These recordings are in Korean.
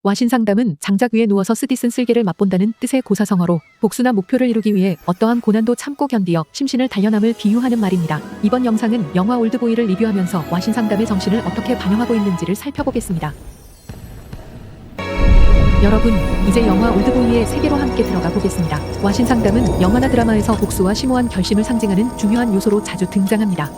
와신상담은 장작 위에 누워서 쓰디쓴 쓸개를 맛본다는 뜻의 고사성어로 복수나 목표를 이루기 위해 어떠한 고난도 참고 견디어 심신을 단련함을 비유하는 말입니다. 이번 영상은 영화 올드보이를 리뷰하면서 와신상담의 정신을 어떻게 반영하고 있는지를 살펴보겠습니다. 여러분, 이제 영화 올드보이의 세계로 함께 들어가 보겠습니다. 와신상담은 영화나 드라마에서 복수와 심오한 결심을 상징하는 중요한 요소로 자주 등장합니다.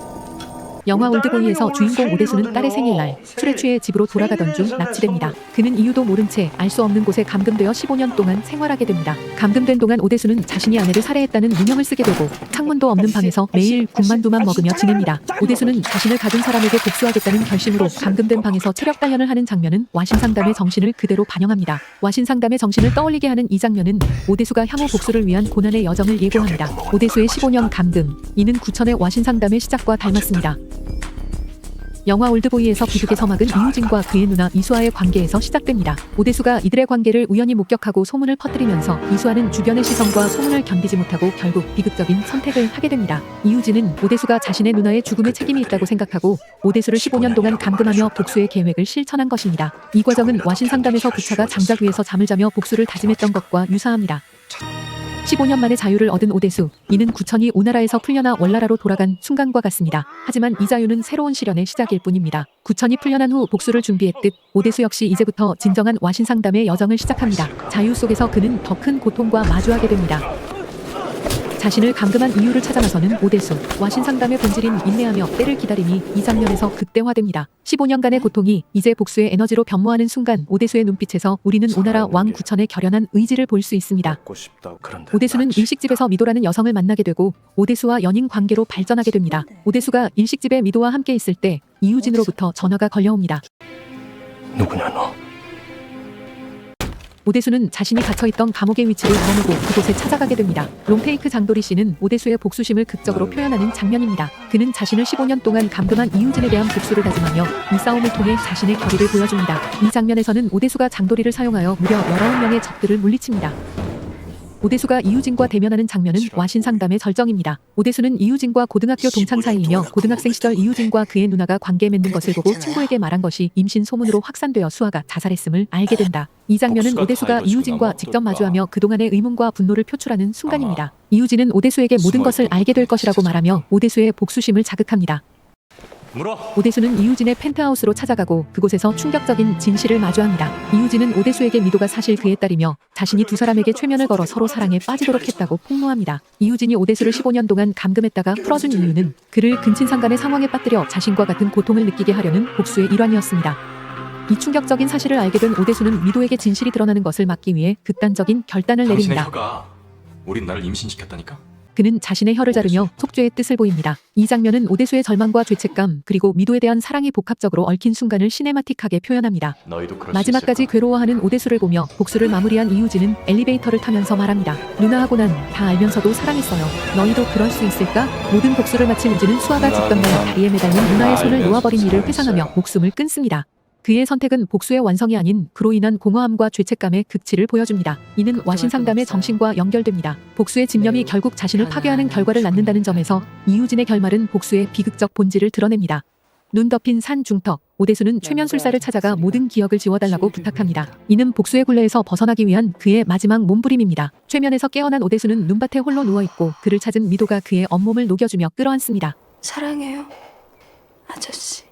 영화 올드보이에서 주인공 오대수는 딸의 생일날 술에 취해 집으로 돌아가던 중 납치됩니다. 그는 이유도 모른 채 알 수 없는 곳에 감금되어 15년 동안 생활하게 됩니다. 감금된 동안 오대수는 자신이 아내를 살해했다는 누명을 쓰게 되고 창문도 없는 방에서 매일 군만두만 먹으며 지냅니다. 오대수는 자신을 가둔 사람에게 복수하겠다는 결심으로 감금된 방에서 체력 단련을 하는 장면은 와신상담의 정신을 그대로 반영합니다. 와신상담의 정신을 떠올리게 하는 이 장면은 오대수가 향후 복수를 위한 고난의 여정을 예고합니다. 오대수의 15년 감금, 이는 구천의 와신상담의 시작과 닮았습니다. 영화 올드보이에서 비극의 서막은 이우진과 그의 누나 이수아의 관계에서 시작됩니다. 오대수가 이들의 관계를 우연히 목격하고 소문을 퍼뜨리면서 이수아는 주변의 시선과 소문을 견디지 못하고 결국 비극적인 선택을 하게 됩니다. 이우진은 오대수가 자신의 누나의 죽음에 책임이 있다고 생각하고 오대수를 15년 동안 감금하며 복수의 계획을 실천한 것입니다. 이 과정은 와신상담에서 부차가 장작 위에서 잠을 자며 복수를 다짐했던 것과 유사합니다. 15년 만에 자유를 얻은 오대수, 이는 구천이 오나라에서 풀려나 월나라로 돌아간 순간과 같습니다. 하지만 이 자유는 새로운 시련의 시작일 뿐입니다. 구천이 풀려난 후 복수를 준비했듯 오대수 역시 이제부터 진정한 와신상담의 여정을 시작합니다. 자유 속에서 그는 더 큰 고통과 마주하게 됩니다. 자신을 감금한 이유를 찾아 나서는 오대수. 와신상담의 본질인 인내하며 때를 기다림이 이 장면에서 극대화됩니다. 15년간의 고통이 이제 복수의 에너지로 변모하는 순간 오대수의 눈빛에서 우리는 오나라 왕 구천의 결연한 의지를 볼 수 있습니다. 오대수는 일식집에서 미도라는 여성을 만나게 되고 오대수와 연인 관계로 발전하게 됩니다. 오대수가 일식집에 미도와 함께 있을 때 이우진으로부터 전화가 걸려옵니다. 누구냐 너? 오대수는 자신이 갇혀있던 감옥의 위치를 알아내고 그곳에 찾아가게 됩니다. 롱테이크 장도리 씨는 오대수의 복수심을 극적으로 표현하는 장면입니다. 그는 자신을 15년 동안 감금한 이우진에 대한 복수를 다짐하며 이 싸움을 통해 자신의 결의를 보여줍니다. 이 장면에서는 오대수가 장도리를 사용하여 무려 19명의 적들을 물리칩니다. 오대수가 이우진과 대면하는 장면은 와신상담의 절정입니다. 오대수는 이우진과 고등학교 동창 사이이며 고등학생 시절 이우진과 그의 누나가 관계 맺는 것을 보고 친구에게 말한 것이 임신 소문으로 확산되어 수아가 자살했음을 알게 된다. 이 장면은 오대수가 이우진과 직접 마주하며 그동안의 의문과 분노를 표출하는 순간입니다. 이우진은 오대수에게 모든 것을 알게 될 것이라고 말하며 오대수의 복수심을 자극합니다. 오대수는 이우진의 펜트하우스로 찾아가고 그곳에서 충격적인 진실을 마주합니다. 이우진은 오대수에게 미도가 사실 그의 딸이며 자신이 두 사람에게 최면을 걸어 서로 사랑에 빠지도록 했다고 폭로합니다. 이우진이 오대수를 15년 동안 감금했다가 풀어준 이유는 그를 근친상간의 상황에 빠뜨려 자신과 같은 고통을 느끼게 하려는 복수의 일환이었습니다. 이 충격적인 사실을 알게 된 오대수는 미도에게 진실이 드러나는 것을 막기 위해 극단적인 결단을 내립니다. 당신의 혀가 우린 나를 임신시켰다니까? 그는 자신의 혀를 자르며 속죄의 뜻을 보입니다. 이 장면은 오대수의 절망과 죄책감 그리고 미도에 대한 사랑이 복합적으로 얽힌 순간을 시네마틱하게 표현합니다. 마지막까지 괴로워하는 오대수를 보며 복수를 마무리한 이우진은 엘리베이터를 타면서 말합니다. 누나하고 난 다 알면서도 사랑했어요. 너희도 그럴 수 있을까? 모든 복수를 마친 우진은 수아가 죽던 날 다리에 매달린 누나의 손을 놓아버린 이를 회상하며 목숨을 끊습니다. 그의 선택은 복수의 완성이 아닌 그로 인한 공허함과 죄책감의 극치를 보여줍니다. 이는 와신상담의 정신과 연결됩니다. 복수의 집념이 결국 자신을 파괴하는 결과를 낳는다는 점에서 이우진의 결말은 복수의 비극적 본질을 드러냅니다. 눈 덮인 산 중턱, 오대수는 최면술사를 찾아가 모든 기억을 지워달라고 부탁합니다. 이는 복수의 굴레에서 벗어나기 위한 그의 마지막 몸부림입니다. 최면에서 깨어난 오대수는 눈밭에 홀로 누워있고 그를 찾은 미도가 그의 온몸을 녹여주며 끌어안습니다. 사랑해요, 아저씨.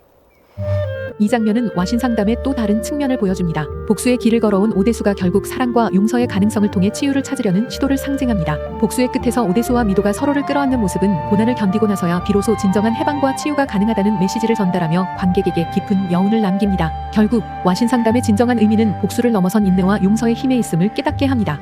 이 장면은 와신상담의 또 다른 측면을 보여줍니다. 복수의 길을 걸어온 오대수가 결국 사랑과 용서의 가능성을 통해 치유를 찾으려는 시도를 상징합니다. 복수의 끝에서 오대수와 미도가 서로를 끌어안는 모습은 고난을 견디고 나서야 비로소 진정한 해방과 치유가 가능하다는 메시지를 전달하며 관객에게 깊은 여운을 남깁니다. 결국 와신상담의 진정한 의미는 복수를 넘어선 인내와 용서의 힘에 있음을 깨닫게 합니다.